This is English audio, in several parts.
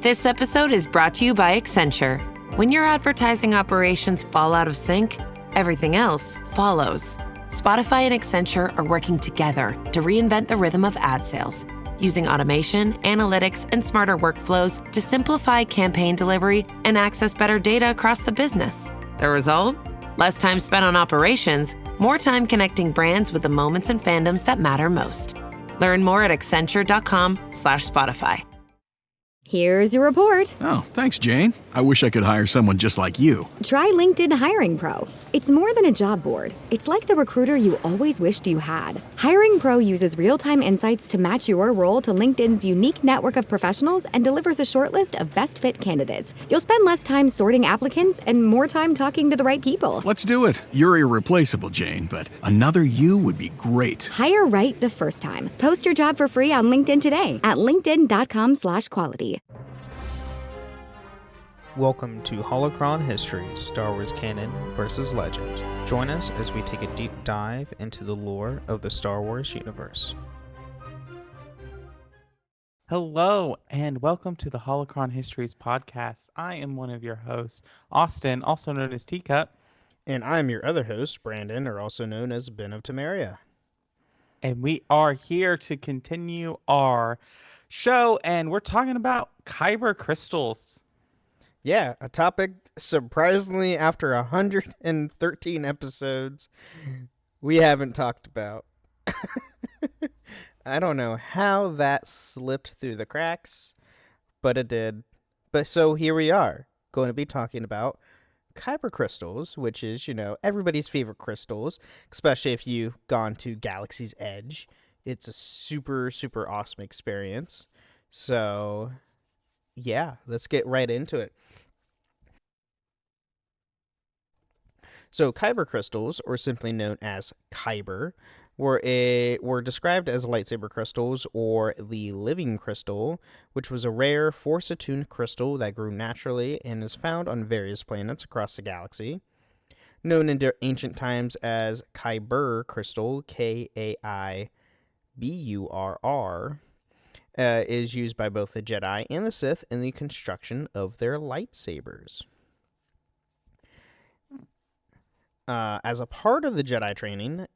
This episode is brought to you by Accenture. When your advertising operations fall out of sync, everything else follows. Spotify and Accenture are working together to reinvent the rhythm of ad sales, using automation, analytics, and smarter workflows to simplify campaign delivery and access better data across the business. The result? Less time spent on operations, more time connecting brands with the moments and fandoms that matter most. Learn more at accenture.com/Spotify. Here's your report. Oh, thanks, Jane. I wish I could hire someone just like you. Try LinkedIn Hiring Pro. It's more than a job board. It's like the recruiter you always wished you had. Hiring Pro uses real-time insights to match your role to LinkedIn's unique network of professionals and delivers a short list of best fit candidates. You'll spend less time sorting applicants and more time talking to the right people. Let's do it. You're irreplaceable, Jane, but another you would be great. Hire right the first time. Post your job for free on LinkedIn today at linkedin.com/quality. Welcome to Holocron History, Star Wars Canon versus Legend. Join us as we take a deep dive into the lore of the Star Wars universe. Hello, and welcome to the Holocron Histories podcast. I am one of your hosts, Austin, also known as Teacup. And I'm your other host, Brandon, or also known as Ben of Temeria. And we are here to continue our show, and we're talking about Kyber Crystals. Yeah, a topic surprisingly after 113 episodes we haven't talked about. I don't know how that slipped through the cracks, but it did. But so here we are, going to be talking about Kyber Crystals, which is, everybody's favorite crystals, especially if you've gone to Galaxy's Edge. It's a super, super awesome experience. So, yeah, let's get right into it. So Kyber crystals, or simply known as Kyber, were described as lightsaber crystals, or the living crystal, which was a rare, force-attuned crystal that grew naturally and is found on various planets across the galaxy. Known in ancient times as Kyber crystal, Kaiburr, is used by both the Jedi and the Sith in the construction of their lightsabers. As a part of the Jedi training,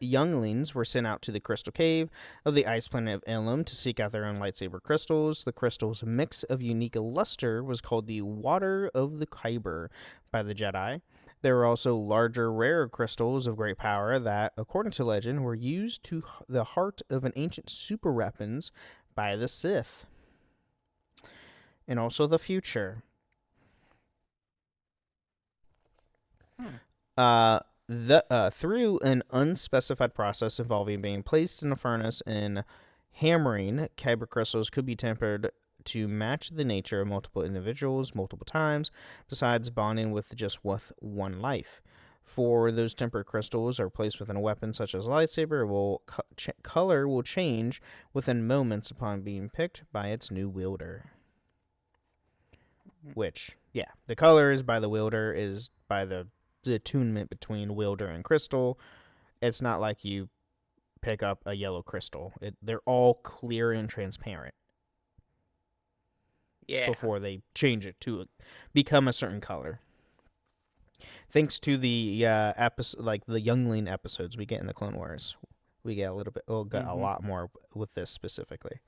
younglings were sent out to the Crystal Cave of the ice planet of Ilum to seek out their own lightsaber crystals. The crystal's mix of unique luster was called the Water of the Kyber by the Jedi. There were also larger, rarer crystals of great power that, according to legend, were used to the heart of an ancient super weapons by the Sith. And also the future. Through an unspecified process involving being placed in a furnace and hammering, Kyber crystals could be tempered to match the nature of multiple individuals multiple times, besides bonding with just one life. For those tempered crystals are placed within a weapon such as a lightsaber, color will change within moments upon being picked by its new wielder. Which, yeah, the color is by the wielder, is by the attunement between wielder and crystal. It's not like you pick up a yellow crystal. They're all clear and transparent. Yeah. Before they change it to become a certain color. Thanks to the like the Youngling episodes we get in the Clone Wars, we get a little bit. A lot more with this specifically.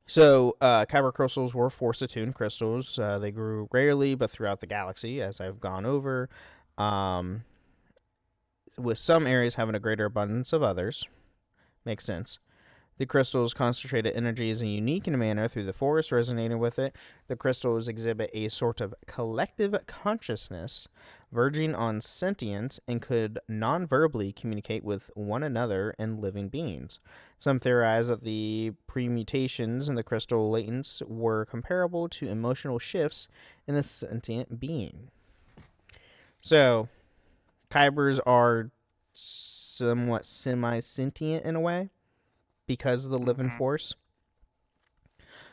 So, Kyber crystals were force-attuned crystals. They grew rarely, but throughout the galaxy, as I've gone over, with some areas having a greater abundance of others. Makes sense. The crystal's concentrated energy is unique in a manner through the force, resonating with it. The crystals exhibit a sort of collective consciousness, verging on sentience, and could non-verbally communicate with one another and living beings. Some theorize that the permutations in the crystal latents were comparable to emotional shifts in a sentient being. So, Kybers are somewhat semi-sentient in a way, because of the living force.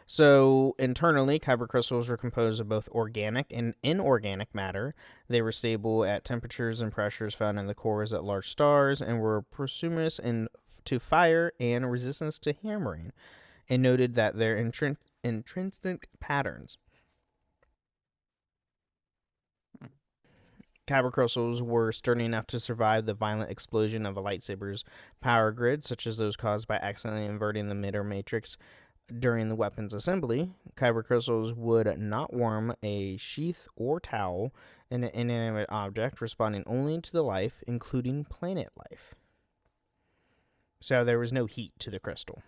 So, internally, Kyber crystals were composed of both organic and inorganic matter. They were stable at temperatures and pressures found in the cores at large stars, and were promiscuous to fire and resistance to hammering, and noted that their intrinsic patterns. Kyber crystals were sturdy enough to survive the violent explosion of a lightsaber's power grid, such as those caused by accidentally inverting the mirror matrix during the weapon's assembly. Kyber crystals would not warm a sheath or towel in an inanimate object, responding only to the life, including planet life. So there was no heat to the crystal.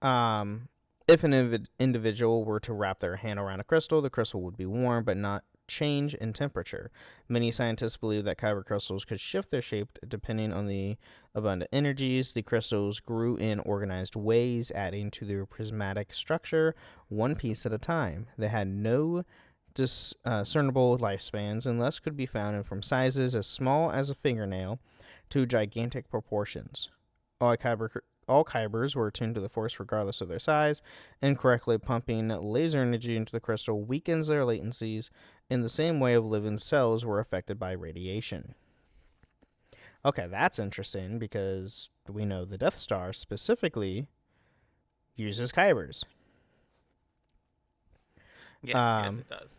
If an individual were to wrap their hand around a crystal, the crystal would be warm but not change in temperature. Many scientists believe that kyber crystals could shift their shape depending on the abundant energies. The crystals grew in organized ways, adding to their prismatic structure one piece at a time. They had no discernible lifespans and thus could be found from sizes as small as a fingernail to gigantic proportions. All kybers were attuned to the force regardless of their size, and correctly pumping laser energy into the crystal weakens their latencies in the same way of living cells were affected by radiation. Okay, that's interesting because we know the Death Star specifically uses kybers. Yes, it does.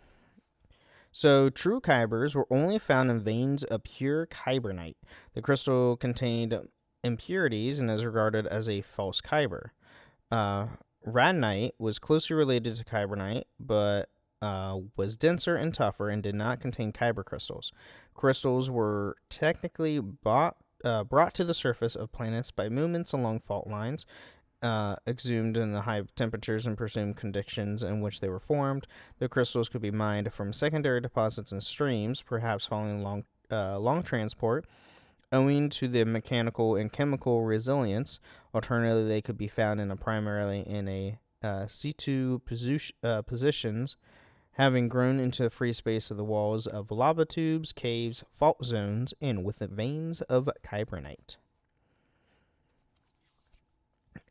So, true kybers were only found in veins of pure kybernite. The crystal contained impurities and is regarded as a false kyber. Radnite was closely related to kybernite, but was denser and tougher and did not contain kyber crystals. Crystals were technically brought to the surface of planets by movements along fault lines, exhumed in the high temperatures and presumed conditions in which they were formed. The crystals could be mined from secondary deposits and streams, perhaps following long transport, owing to the mechanical and chemical resilience. Alternatively, they could be found primarily in a situ positions, having grown into the free space of the walls of lava tubes, caves, fault zones, and with the veins of kybernite.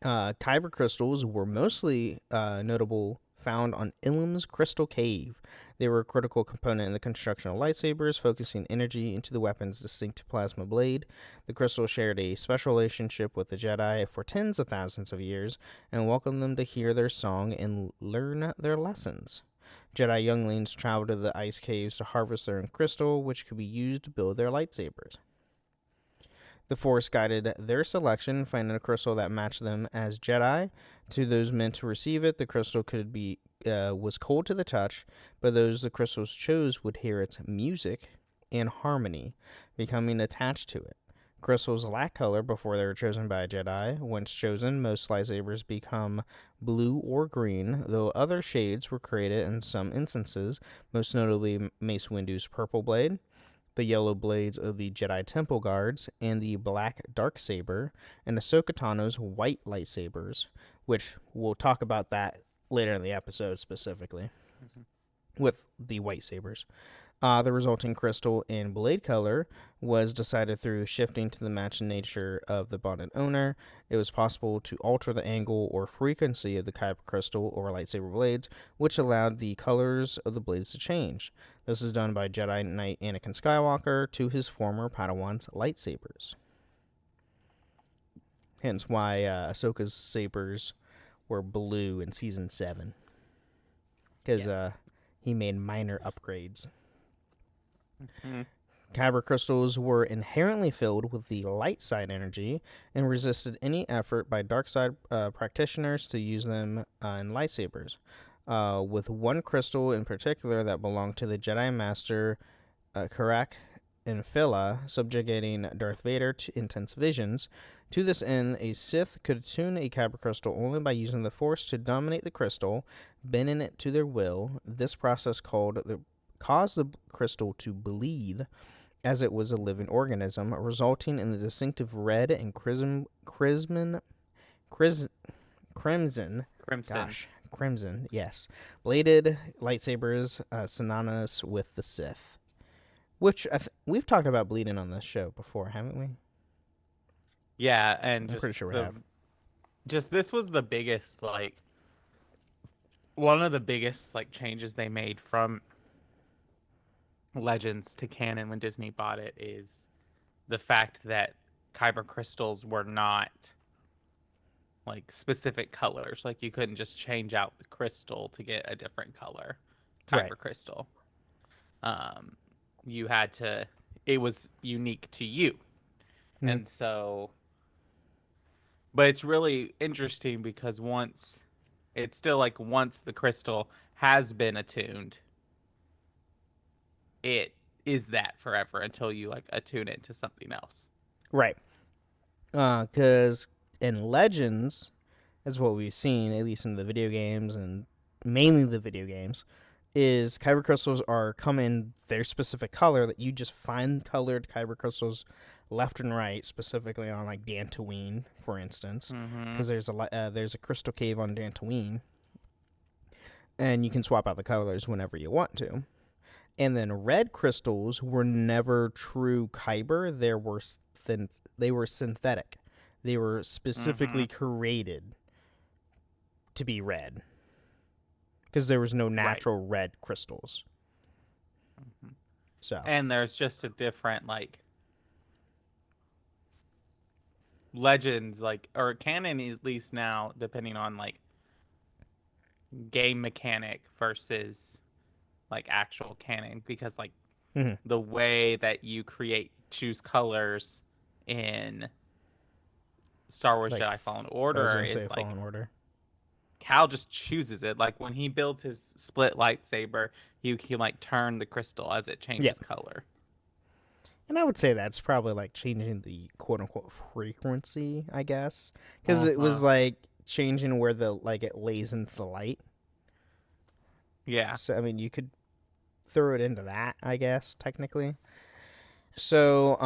Kyber crystals were mostly notable found on Ilum's Crystal Cave. They were a critical component in the construction of lightsabers, focusing energy into the weapon's distinct plasma blade. The crystals shared a special relationship with the Jedi for tens of thousands of years and welcomed them to hear their song and learn their lessons. Jedi younglings traveled to the ice caves to harvest their own crystal, which could be used to build their lightsabers. The Force guided their selection, finding a crystal that matched them as Jedi. To those meant to receive it, the crystal was cold to the touch, but those the crystals chose would hear its music and harmony, becoming attached to it. Crystals lack color before they are chosen by a Jedi. Once chosen, most lightsabers become blue or green, though other shades were created in some instances, most notably Mace Windu's purple blade, the yellow blades of the Jedi Temple Guards, and the black Darksaber, and Ahsoka Tano's white lightsabers, which we'll talk about that later in the episode specifically, with the white sabers. The resulting crystal and blade color was decided through shifting to the matching nature of the bonded owner. It was possible to alter the angle or frequency of the Kyber crystal or lightsaber blades, which allowed the colors of the blades to change. This is done by Jedi Knight Anakin Skywalker to his former Padawan's lightsabers. Hence why Ahsoka's sabers were blue in Season 7. Because he made minor upgrades. Kyber crystals were inherently filled with the light side energy and resisted any effort by dark side practitioners to use them in lightsabers. With one crystal in particular that belonged to the Jedi Master Karak and Phila, subjugating Darth Vader to intense visions. To this end, a Sith could attune a Kyber crystal only by using the Force to dominate the crystal, bending it to their will. This process caused the crystal to bleed as it was a living organism, resulting in the distinctive red and crimson, yes, bladed lightsabers synonymous with the Sith. Which we've talked about bleeding on this show before, haven't we? Yeah, and I'm pretty sure we have. Just this was the biggest, one of the biggest changes they made from Legends to canon when Disney bought it is the fact that Kyber crystals were not like specific colors. Like you couldn't just change out the crystal to get a different color, Right. Kyber crystal. Um, you had to. It was unique to you, Mhm. and so. But it's really interesting because it's still like once the crystal has been attuned, it is that forever until you like attune it to something else. Right. Because in Legends, as what we've seen, at least in the video games and mainly the video games, is kyber crystals are come in their specific color that you just find colored kyber crystals left and right, specifically on like Dantooine, for instance, Mm-hmm. because there's a crystal cave on Dantooine, and you can swap out the colors whenever you want to. And then red crystals were never true kyber; they were synthetic. They were specifically created to be red because there was no Right. natural red crystals. So And there's just a different like legends like or canon at least now depending on like game mechanic versus like actual canon because like mhm. the way that you choose colors in Star Wars Like Jedi Fallen I was Order gonna say is like Fallen Order. Cal just chooses it. Like when he builds his split lightsaber, he can like turn the crystal as it Yeah, changes color. and I would say that's probably like changing the quote unquote frequency, I guess, because it Uh-huh. was like changing where the like it lays into the light. Yeah. So I mean, you could throw it into that, I guess, technically. So,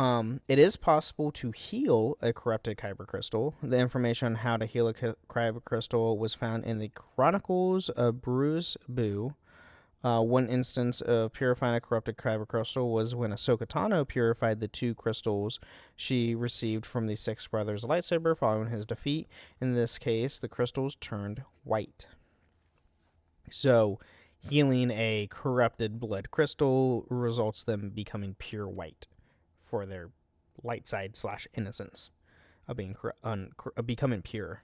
it is possible to heal a corrupted kyber crystal. The information on how to heal a kyber crystal was found in the Chronicles of Bruce Boo. One instance of purifying a corrupted kyber crystal was when Ahsoka Tano purified the 2 crystals she received from the Six Brothers lightsaber following his defeat. In this case, the crystals turned white. So, healing a corrupted blood crystal results them becoming pure white for their light side / innocence of being becoming pure.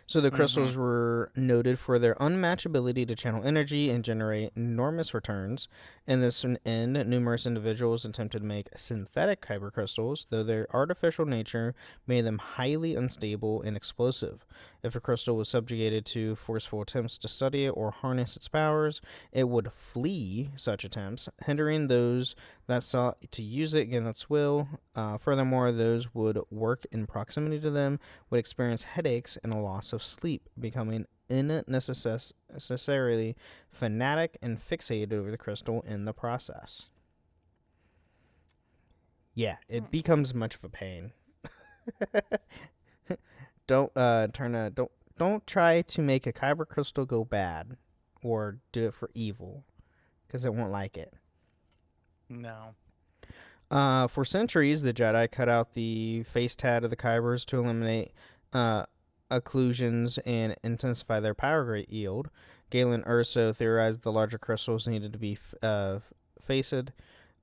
So the Mm-hmm. crystals were noted for their unmatched ability to channel energy and generate enormous returns. In this end, numerous individuals attempted to make synthetic kyber crystals, though their artificial nature made them highly unstable and explosive. If a crystal was subjugated to forceful attempts to study it or harness its powers, it would flee such attempts, hindering those that sought to use it against its will. Furthermore, those would work in proximity to them would experience headaches and a loss of sleep, becoming unnecessarily fanatic and fixated over the crystal in the process. Yeah, it becomes much of a pain. Don't try to make a kyber crystal go bad or do it for evil because it won't like it. No. For centuries, the Jedi cut out the face tat of the Kybers to eliminate occlusions and intensify their power yield. Galen Erso theorized the larger crystals needed to be faced,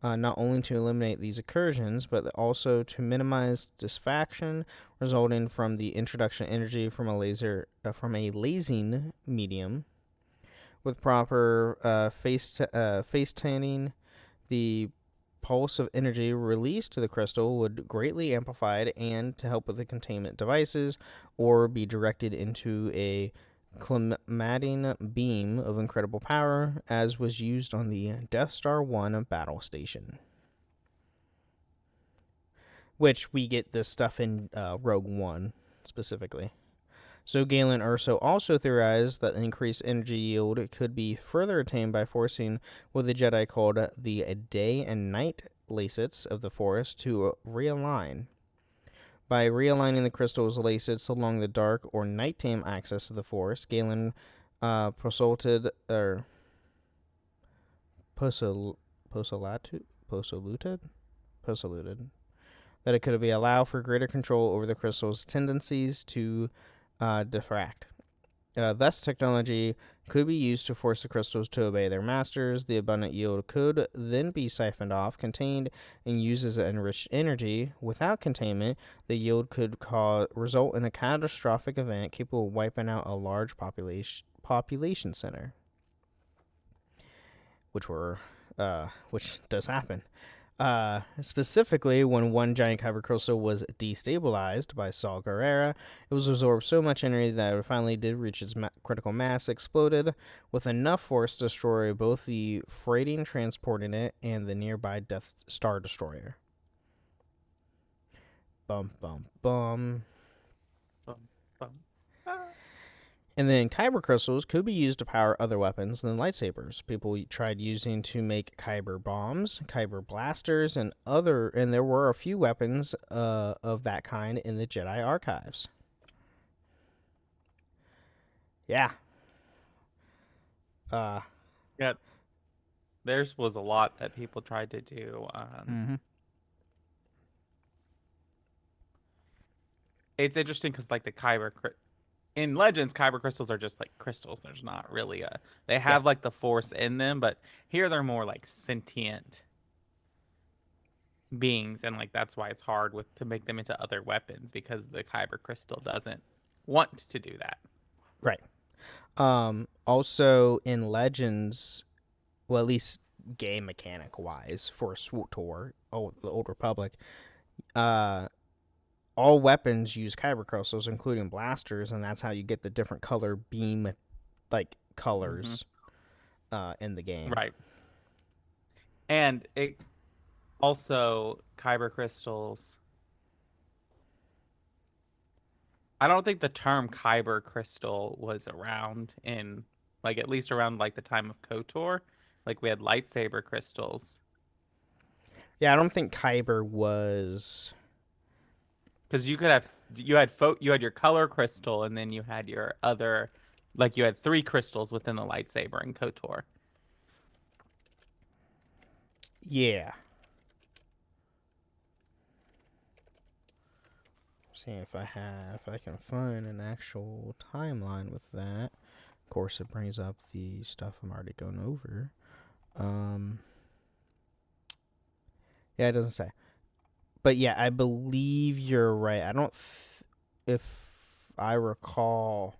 not only to eliminate these incursions, but also to minimize distraction resulting from the introduction of energy from a lasing medium. With proper face tanning, the pulse of energy released to the crystal would greatly amplified and to help with the containment devices or be directed into a climating beam of incredible power as was used on the Death Star 1 battle station, which we get this stuff in Rogue One specifically. So Galen Erso also theorized that increased energy yield could be further attained by forcing what the Jedi called the day and night lacets of the Force to realign. By realigning the crystal's lacets along the dark or nighttime axis of the Force, Galen postulated that it could be allowed for greater control over the crystal's tendencies to diffract. Thus, technology could be used to force the crystals to obey their masters. The abundant yield could then be siphoned off, contained, and used as enriched energy. Without containment, the yield could result in a catastrophic event capable of wiping out a large population center, which does happen. Specifically, when one giant Kyber crystal was destabilized by Saw Gerrera, it was absorbed so much energy that it finally did reach its critical mass, exploded with enough force to destroy both the freighting transporting it and the nearby Death Star Destroyer. Bum, bum, bum. Bum, bum. Ah. And then Kyber crystals could be used to power other weapons than lightsabers. People tried using to make Kyber bombs, Kyber blasters, and there were a few weapons of that kind in the Jedi archives. Yeah. Yeah, theirs was a lot that people tried to do. It's interesting because like the in Legends, Kyber crystals are just like crystals. There's not really they have like the force in them, but here they're more like sentient beings, and like that's why it's hard to make them into other weapons, because the Kyber crystal doesn't want to do that. Right. Also in Legends, well, at least game mechanic wise for SWTOR, the Old Republic, all weapons use Kyber crystals, including blasters, and that's how you get the different color beam, like colors, in the game. Right. And it also Kyber crystals. I don't think the term Kyber crystal was around in like at least around like the time of KOTOR. Like we had lightsaber crystals. Yeah, I don't think Kyber was. Because you had your color crystal, and then you had your other, like you had 3 crystals within the lightsaber in KOTOR. Yeah. See if I can find an actual timeline with that. Of course, it brings up the stuff I'm already going over. Yeah, it doesn't say. But yeah, I believe you're right. I don't, if I recall,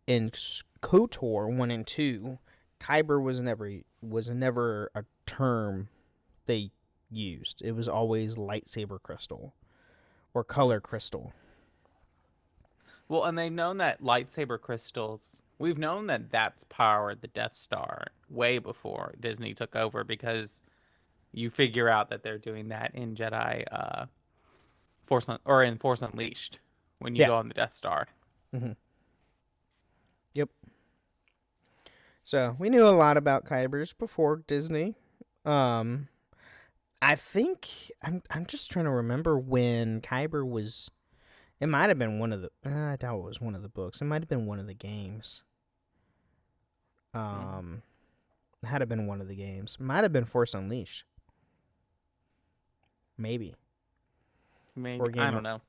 in KOTOR 1 and 2, Kyber was never a term they used. It was always lightsaber crystal or color crystal. Well, and they've known that lightsaber crystals, we've known that that's powered the Death Star way before Disney took over, because you figure out that they're doing that in Jedi in Force Unleashed when you go on the Death Star. Mm-hmm. Yep. So we knew a lot about Kybers before Disney. I think I'm just trying to remember when Kyber was. It might have been one of the. I doubt it was one of the books. It might have been one of the games. It had to have been one of the games. Might have been Force Unleashed. Maybe. I don't know.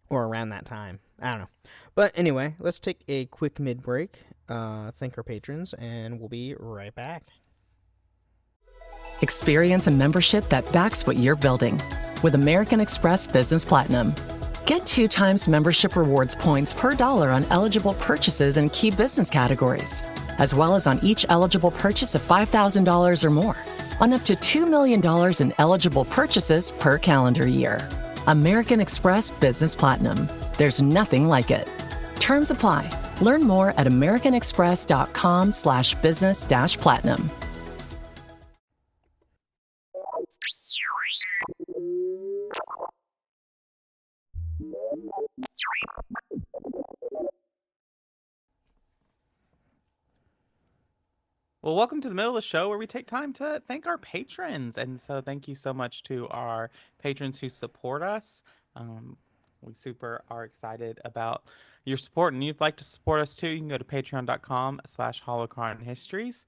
Or around that time. I don't know. But anyway, let's take a quick mid-break. Thank our patrons, and we'll be right back. Experience a membership that backs what you're building with American Express Business Platinum. Get 2 times membership rewards points per dollar on eligible purchases in key business categories, as well as on each eligible purchase of $5,000 or more, on up to $2 million in eligible purchases per calendar year. American Express Business Platinum. There's nothing like it. Terms apply. Learn more at americanexpress.com/business-platinum. Well, welcome to the middle of the show where we take time to thank our patrons. And so thank you so much to our patrons who support us. We super are excited about your support, and you'd like to support us too, you can go to patreon.com/holocronhistories.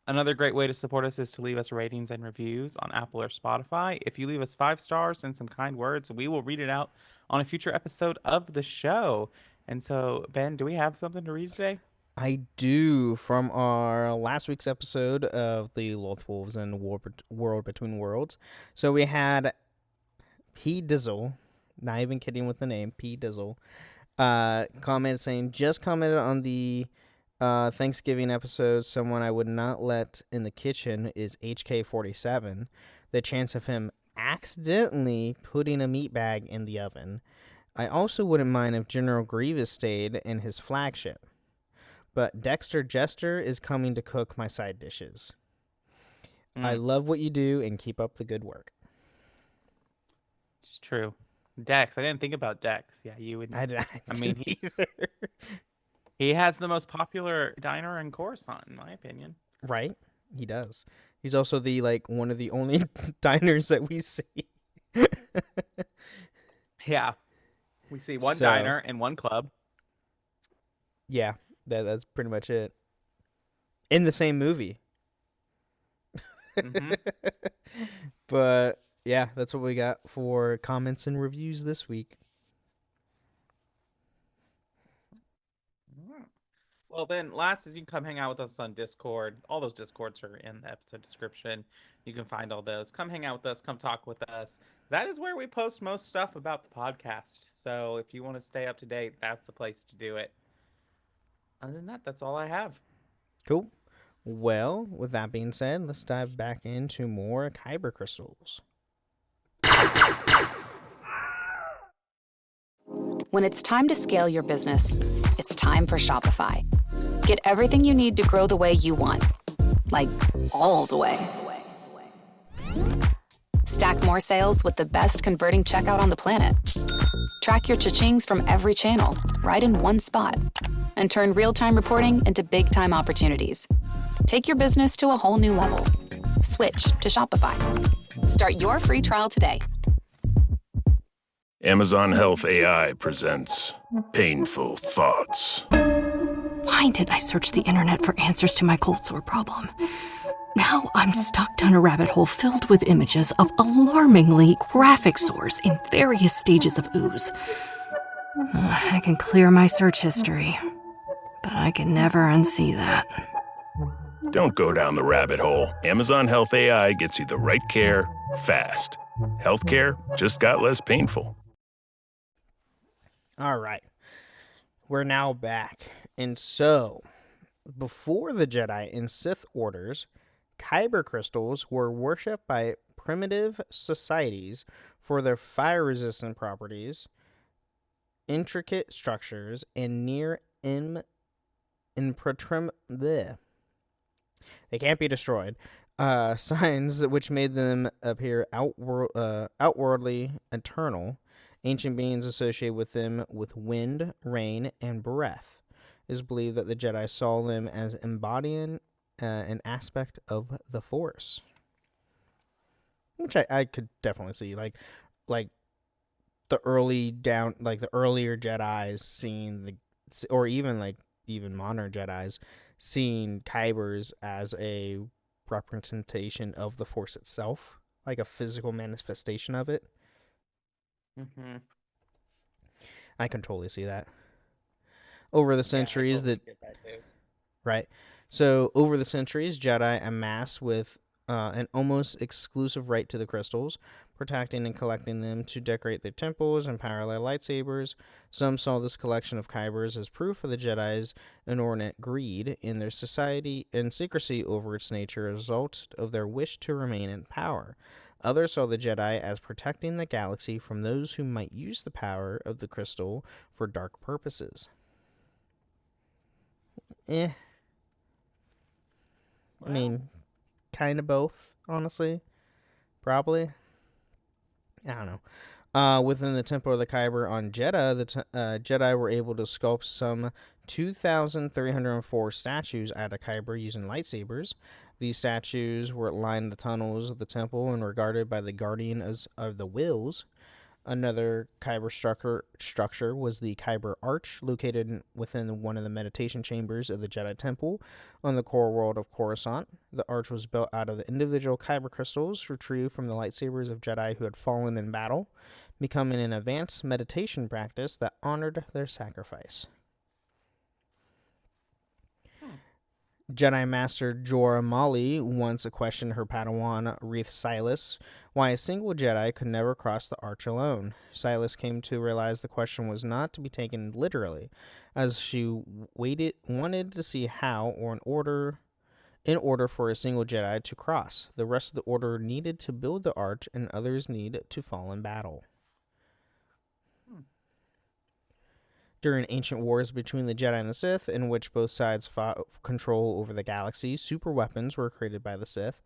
Another great way to support us is to leave us ratings and reviews on Apple or Spotify. If you leave us 5 stars and some kind words, we will read it out on a future episode of the show. And so, Ben, do we have something to read today? I do, from our last week's episode of the Loth Wolves and World Between Worlds. So we had P. Dizzle, not even kidding with the name, P. Dizzle, comment saying, just commented on the Thanksgiving episode, someone I would not let in the kitchen is HK-47. The chance of him accidentally putting a meat bag in the oven. I also wouldn't mind if General Grievous stayed in his flagship. But Dexter Jester is coming to cook my side dishes. I love what you do and keep up the good work. It's true. Dex. I didn't think about Dex. Yeah, you would. I mean, either. he has the most popular diner in Coruscant, in my opinion. Right? He does. He's also one of the only diners that we see. Yeah. We see one diner and one club. Yeah, that's pretty much it. In the same movie. Mm-hmm. But yeah, that's what we got for comments and reviews this week. Well, then, last is you can come hang out with us on Discord. All those Discords are in the episode description. You can find all those. Come hang out with us. Come talk with us. That is where we post most stuff about the podcast. So if you want to stay up to date, that's the place to do it. Other than that, that's all I have. Cool. Well, with that being said, let's dive back into more Kyber Crystals. When it's time to scale your business, it's time for Shopify. Get everything you need to grow the way you want. Like, all the way. Stack more sales with the best converting checkout on the planet. Track your cha-chings from every channel, right in one spot. And turn real-time reporting into big-time opportunities. Take your business to a whole new level. Switch to Shopify. Start your free trial today. Amazon Health AI presents Painful Thoughts. Why did I search the internet for answers to my cold sore problem? Now I'm stuck down a rabbit hole filled with images of alarmingly graphic sores in various stages of ooze. I can clear my search history, but I can never unsee that. Don't go down the rabbit hole. Amazon Health AI gets you the right care, fast. Healthcare just got less painful. All right. We're now back. And so, before the Jedi and Sith orders, Kyber crystals were worshipped by primitive societies for their fire-resistant properties, intricate structures, and near bleh. They can't be destroyed. Signs which made them appear outwardly eternal. Ancient beings associated with them with wind, rain, and breath. It is believed that the Jedi saw them as embodying an aspect of the Force, which I could definitely see. Like the earlier Jedi's seeing or even modern Jedi's seeing Kybers as a representation of the Force itself, like a physical manifestation of it. Mm-hmm. I can totally see that. Over the centuries, right? So over the centuries, Jedi amassed with an almost exclusive right to the crystals, protecting and collecting them to decorate their temples and power their lightsabers. Some saw this collection of Kybers as proof of the Jedi's inordinate greed in their society and secrecy over its nature, a result of their wish to remain in power. Others saw the Jedi as protecting the galaxy from those who might use the power of the crystal for dark purposes. I mean, kind of both, honestly. Probably. I don't know. Within the Temple of the Kyber on Jeddah, the Jedi were able to sculpt some 2,304 statues out of Kyber using lightsabers. These statues were lined the tunnels of the temple and regarded by the guardian of the Wills. Another Kyber structure was the Kyber Arch, located within one of the meditation chambers of the Jedi Temple on the core world of Coruscant. The arch was built out of the individual Kyber crystals retrieved from the lightsabers of Jedi who had fallen in battle. becoming an advanced meditation practice that honored their sacrifice. Jedi Master Jorah Mali once questioned her Padawan Reath Silas why a single Jedi could never cross the Arch alone. Silas came to realize the question was not to be taken literally, as she wanted to see how, or in order for a single Jedi to cross. The rest of the Order needed to build the Arch, and others need to fall in battle. During ancient wars between the Jedi and the Sith, in which both sides fought control over the galaxy, super weapons were created by the Sith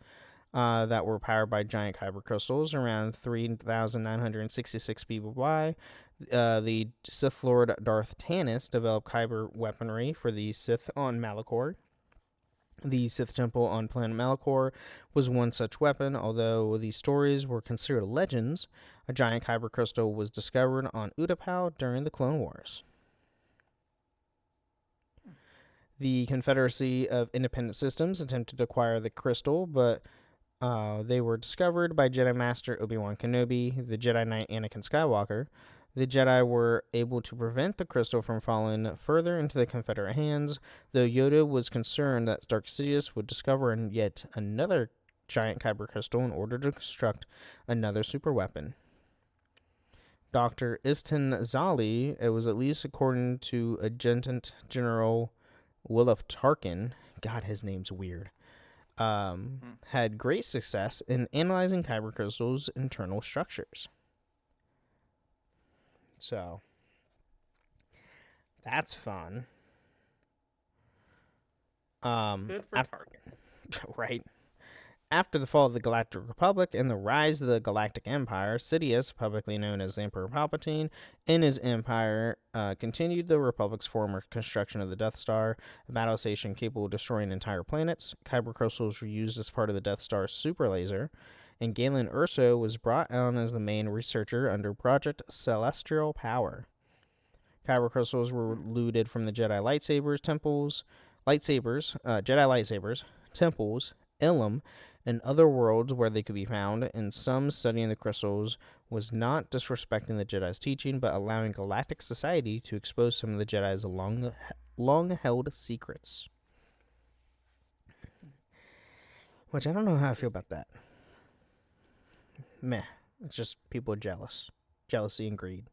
that were powered by giant Kyber Crystals around 3,966 BBY. The Sith Lord Darth Tanis developed Kyber weaponry for the Sith on Malachor. The Sith Temple on planet Malachor was one such weapon, although these stories were considered legends. A giant Kyber Crystal was discovered on Utapau during the Clone Wars. The Confederacy of Independent Systems attempted to acquire the crystal, but they were discovered by Jedi Master Obi-Wan Kenobi, the Jedi Knight Anakin Skywalker. The Jedi were able to prevent the crystal from falling further into the Confederate hands, though Yoda was concerned that Darth Sidious would discover yet another giant Kyber crystal in order to construct another super weapon. Dr. Istin Zali, it was at least according to Adjutant General Williff Tarkin, God, his name's weird, had great success in analyzing Kyber crystals' internal structures. So, that's fun. Good for Tarkin. Right. After the fall of the Galactic Republic and the rise of the Galactic Empire, Sidious, publicly known as Emperor Palpatine, and his empire continued the Republic's former construction of the Death Star, a battle station capable of destroying entire planets. Kyber crystals were used as part of the Death Star's super laser, and Galen Erso was brought on as the main researcher under Project Celestial Power. Kyber crystals were looted from the Jedi lightsabers, temples, Ilum, and other worlds where they could be found, and some studying the crystals was not disrespecting the Jedi's teaching, but allowing galactic society to expose some of the Jedi's long-held secrets. Which I don't know how I feel about that. Meh. It's just people are jealous. Jealousy and greed.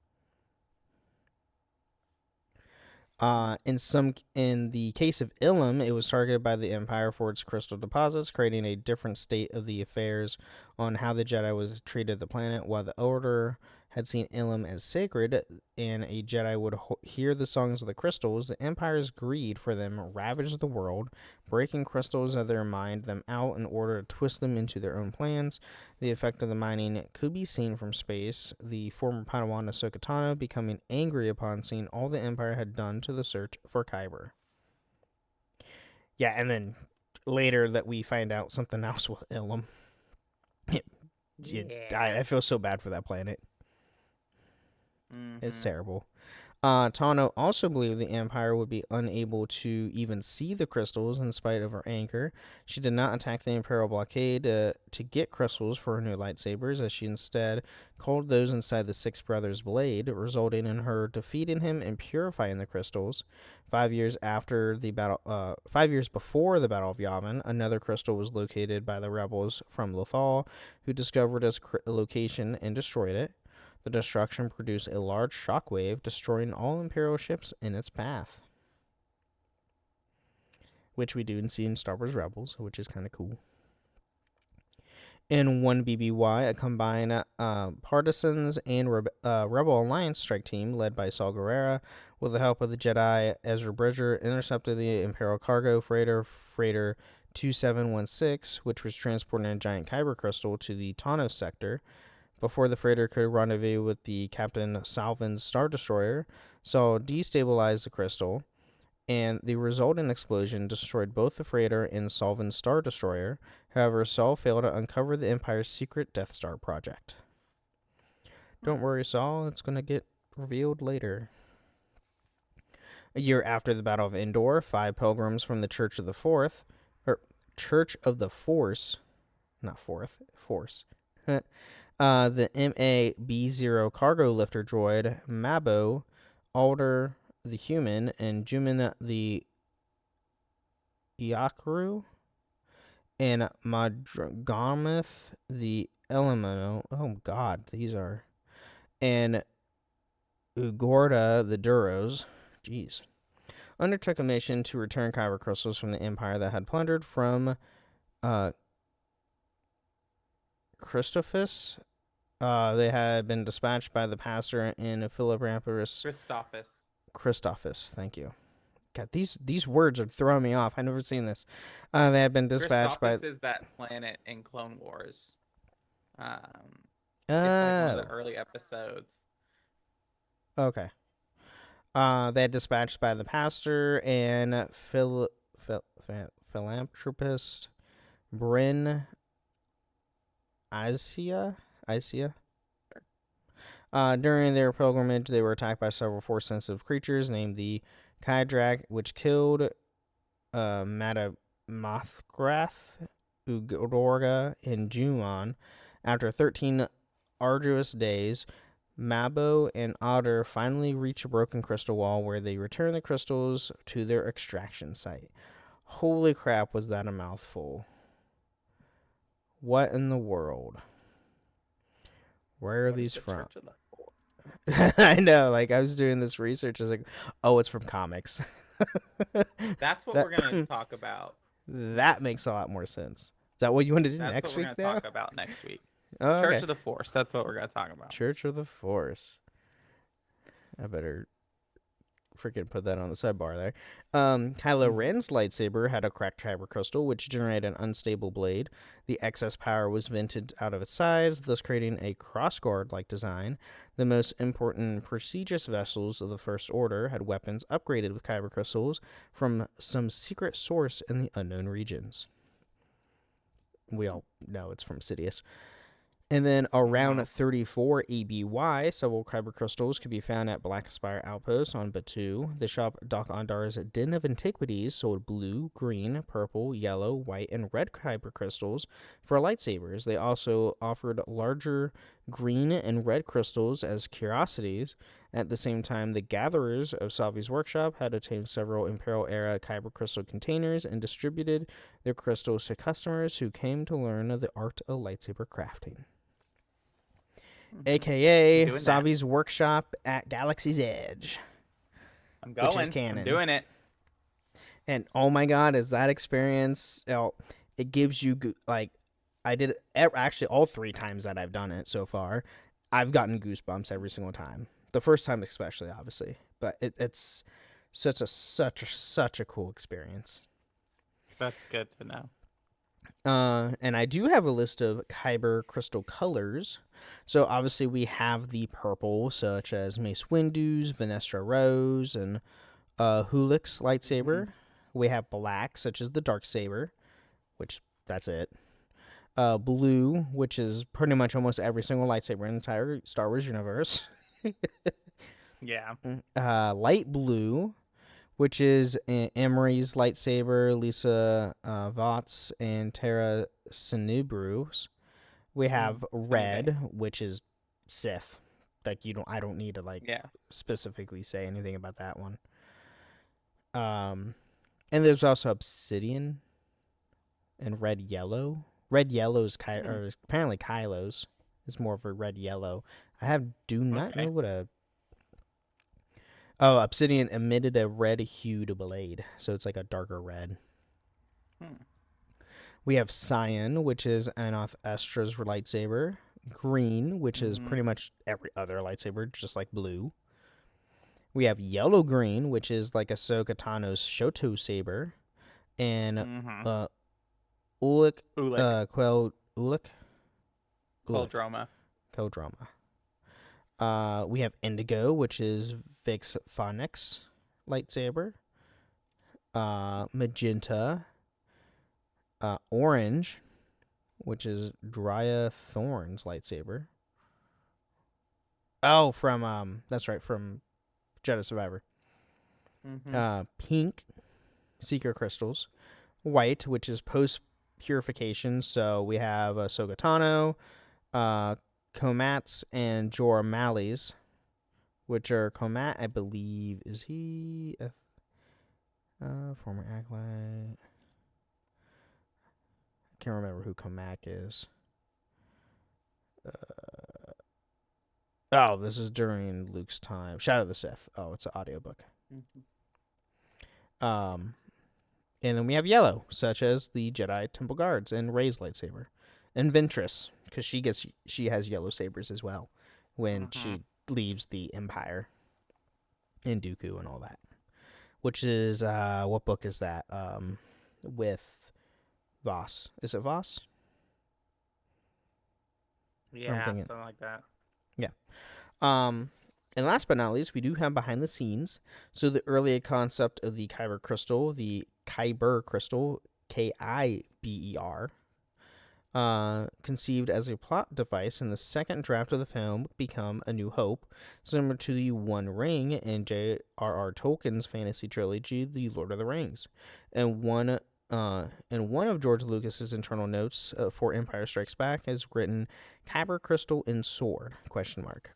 In the case of Ilum, it was targeted by the Empire for its crystal deposits, creating a different state of the affairs on how the Jedi was treated the planet. While the Order had seen Ilum as sacred, and a Jedi would hear the songs of the crystals, the Empire's greed for them ravaged the world, breaking crystals as they mined them out in order to twist them into their own plans. The effect of the mining could be seen from space, the former Padawan Ahsoka Tano becoming angry upon seeing all the Empire had done to the search for Kyber. Yeah, and then later that we find out something else with Ilum. I feel so bad for that planet. It's terrible. Tano also believed the Empire would be unable to even see the crystals in spite of her anger. She did not attack the Imperial blockade to get crystals for her new lightsabers, as she instead called those inside the Six Brothers' blade, resulting in her defeating him and purifying the crystals. 5 years before the Battle of Yavin, another crystal was located by the rebels from Lothal, who discovered its location and destroyed it. The destruction produced a large shockwave, destroying all Imperial ships in its path. Which we do see in Star Wars Rebels, which is kind of cool. In 1 BBY, a combined Partisans and Rebel Alliance strike team, led by Saw Gerrera, with the help of the Jedi Ezra Bridger, intercepted the Imperial cargo freighter 2716, which was transporting a giant Kyber crystal to the Tanos sector. Before the freighter could rendezvous with the Captain Salvin's Star Destroyer, Saul destabilized the crystal, and the resulting explosion destroyed both the freighter and Salvin's Star Destroyer. However, Saul failed to uncover the Empire's secret Death Star project. Don't worry, Saul, it's going to get revealed later. A year after the Battle of Endor, 5 pilgrims from the Church of the Force, The MAB-0 cargo lifter droid, Mabo, Alder the human, and Jumin the Iakaru, and Madragameth the Elemental. Oh God, these are. And Ugorda the Duros. Jeez. Undertook a mission to return Kyber crystals from the Empire that had plundered from Christophus. They had been dispatched by the pastor in Philippampus. Christophus, thank you. God, these words are throwing me off. I've never seen this. They had been dispatched by... Christophus is that planet in Clone Wars. It's like one of the early episodes. Okay. They had dispatched by the pastor and philanthropist Bryn Isia. During their pilgrimage, they were attacked by several force-sensitive creatures named the Kydrak, which killed Matamothgrath, Ugorga, and Juon. After 13 arduous days, Mabo and Otter finally reach a broken crystal wall where they return the crystals to their extraction site. Holy crap, was that a mouthful. What in the world? Where are these from? I know, like, I was doing this research. I was like, oh, it's from comics. That's what we're going to talk about. That makes a lot more sense. Is that what you want to do next week? That's what we're going to talk about next week. Oh, Church okay. of the Force. That's what we're going to talk about. Church of the Force. I better freaking put that on the sidebar there. Kylo Ren's lightsaber had a cracked kyber crystal, which generated an unstable blade. The excess power was vented out of its sides, thus creating a crossguard-like design. The most important prestigious vessels of the First Order had weapons upgraded with kyber crystals from some secret source in the unknown regions. We all know it's from Sidious. And then around 34 ABY, several kyber crystals could be found at Black Spire Outpost on Batuu. The shop Doc Ondar's Den of Antiquities sold blue, green, purple, yellow, white, and red kyber crystals for lightsabers. They also offered larger green and red crystals as curiosities. At the same time, the gatherers of Savi's workshop had obtained several Imperial-era kyber crystal containers and distributed their crystals to customers who came to learn the art of lightsaber crafting. AKA Savi's workshop at Galaxy's Edge. I'm going. Which is canon. I'm doing it. And oh my god, is that experience? It gives you, like, I did actually all 3 times that I've done it so far. I've gotten goosebumps every single time. The first time especially, obviously, but it's such a cool experience. That's good to know. And I do have a list of Kyber crystal colors. So obviously we have the purple, such as Mace Windu's, Venestra Rose, and Hulik's lightsaber. We have black, such as the Darksaber, which that's it. Blue, which is pretty much almost every single lightsaber in the entire Star Wars universe. Yeah. Light blue, which is Emery's lightsaber, Lisa Vought's, and Tara Sinubru's. We have red, which is Sith. Like, I don't need to specifically say anything about that one. And there's also obsidian and red yellow. Red yellow's or apparently Kylo's is more of a red yellow. Do not know what a... Oh, obsidian emitted a red-hued blade, so it's like a darker red. We have cyan, which is Anoth Estra's lightsaber. Green, which is pretty much every other lightsaber, just like blue. We have yellow-green, which is like Ahsoka Tano's Shoto saber. And Queldroma. We have indigo, which is Vix Phonix lightsaber. Magenta. Orange, which is Dria Thorn's lightsaber. Oh, that's right, from Jedi Survivor. Pink, Seeker Crystals. White, which is post-purification, so we have Ahsoka Tano, Komats and Jormalies, which are Komat, I believe, is he a former acolyte? I can't remember who Komak is. Oh, this is during Luke's time. Shadow of the Sith. Oh, it's an audiobook. And then we have yellow, such as the Jedi Temple Guards and Rey's lightsaber, and Ventress, because she has yellow sabers as well when she leaves the Empire, and Dooku and all that. Which is what book is that? With Voss. Is it Voss? Yeah, something like that. Yeah. And last but not least, we do have behind the scenes. So the earlier concept of the Kyber Crystal, Kiber, conceived as a plot device in the second draft of the film, become A New Hope, similar to the One Ring in J.R.R. Tolkien's fantasy trilogy, The Lord of the Rings. And one of George Lucas's internal notes for Empire Strikes Back is written, Kyber Crystal and Sword, ?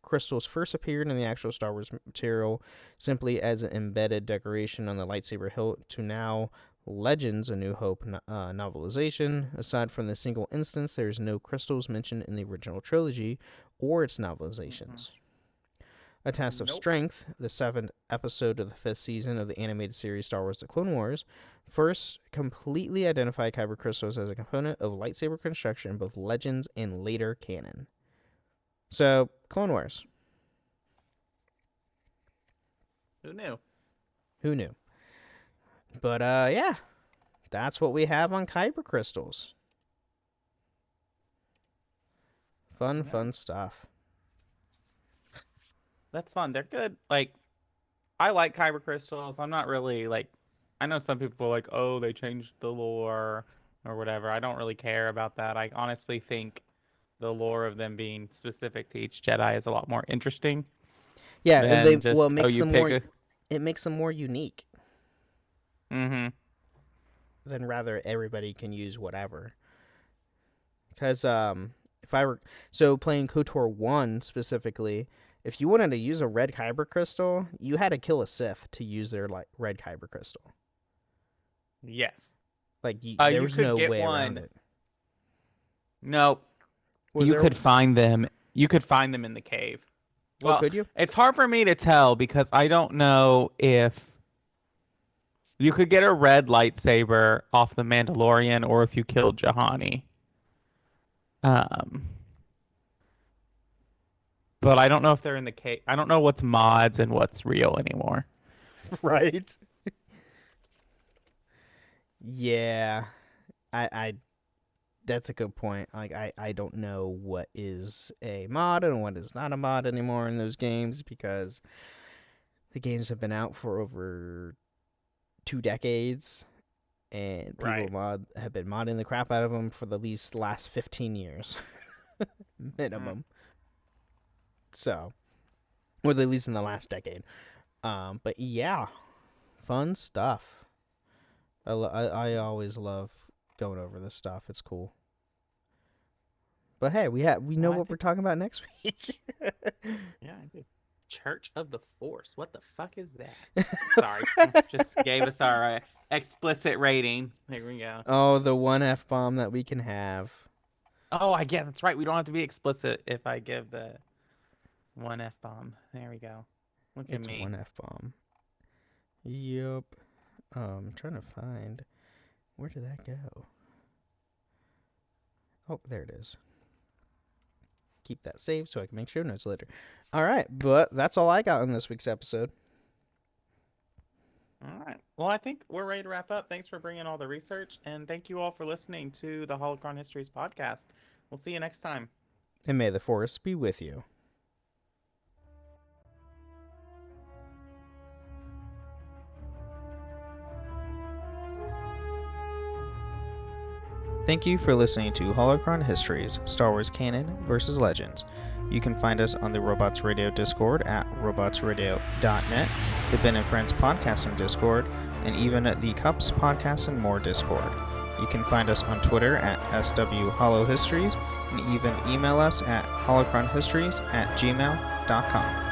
Crystals first appeared in the actual Star Wars material simply as an embedded decoration on the lightsaber hilt to now Legends A New Hope novelization. Aside from the single instance, there is no crystals mentioned in the original trilogy or its novelizations. A Test of Strength, the 7th episode of the 5th season of the animated series Star Wars The Clone Wars, first completely identified Kyber Crystals as a component of lightsaber construction in both Legends and later canon. So, Clone Wars. Who knew? Who knew? But, yeah, that's what we have on Kyber Crystals. Fun stuff. That's fun. They're good. Like, I like Kyber Crystals. I'm not really, like, I know some people are like, oh, they changed the lore or whatever. I don't really care about that. I honestly think the lore of them being specific to each Jedi is a lot more interesting. Yeah, and it makes them more unique. Mm-hmm. Then rather everybody can use whatever. Because playing KOTOR 1 specifically, if you wanted to use a red Kyber crystal, you had to kill a Sith to use their red Kyber crystal. Yes. Like there was no way around it. No. You could find them. You could find them in the cave. Well, could you? It's hard for me to tell because I don't know if you could get a red lightsaber off the Mandalorian or if you killed Jahani. But I don't know if they're in the cave. I don't know what's mods and what's real anymore. Right. Yeah. I that's a good point. Like I don't know what is a mod and what is not a mod anymore in those games because the games have been out for over 2 decades and people have been modding the crap out of them for the last 15 years minimum. So, or at least in the last decade. But yeah, fun stuff. I always love going over this stuff. It's cool. But hey, we know what we're talking about next week. Yeah, I do. Church of the Force. What the fuck is that? Sorry, just gave us our explicit rating. Here we go. Oh, the one F-bomb that we can have. Oh, I get. That's right. We don't have to be explicit if I give the one F-bomb. There we go. Look at me. It's one F-bomb. Yup. I'm trying to find. Where did that go? Oh, there it is. Keep that saved so I can make show notes later. All right, but that's all I got on this week's episode. All right. Well, I think we're ready to wrap up. Thanks for bringing all the research, and thank you all for listening to the Holocron Histories podcast. We'll see you next time. And may the Force be with you. Thank you for listening to Holocron Histories, Star Wars Canon vs. Legends. You can find us on the Robots Radio Discord at robotsradio.net, the Ben and Friends Podcasting Discord, and even at the Cups Podcast and More Discord. You can find us on Twitter at SWHoloHistories and even email us at holocronhistories@gmail.com.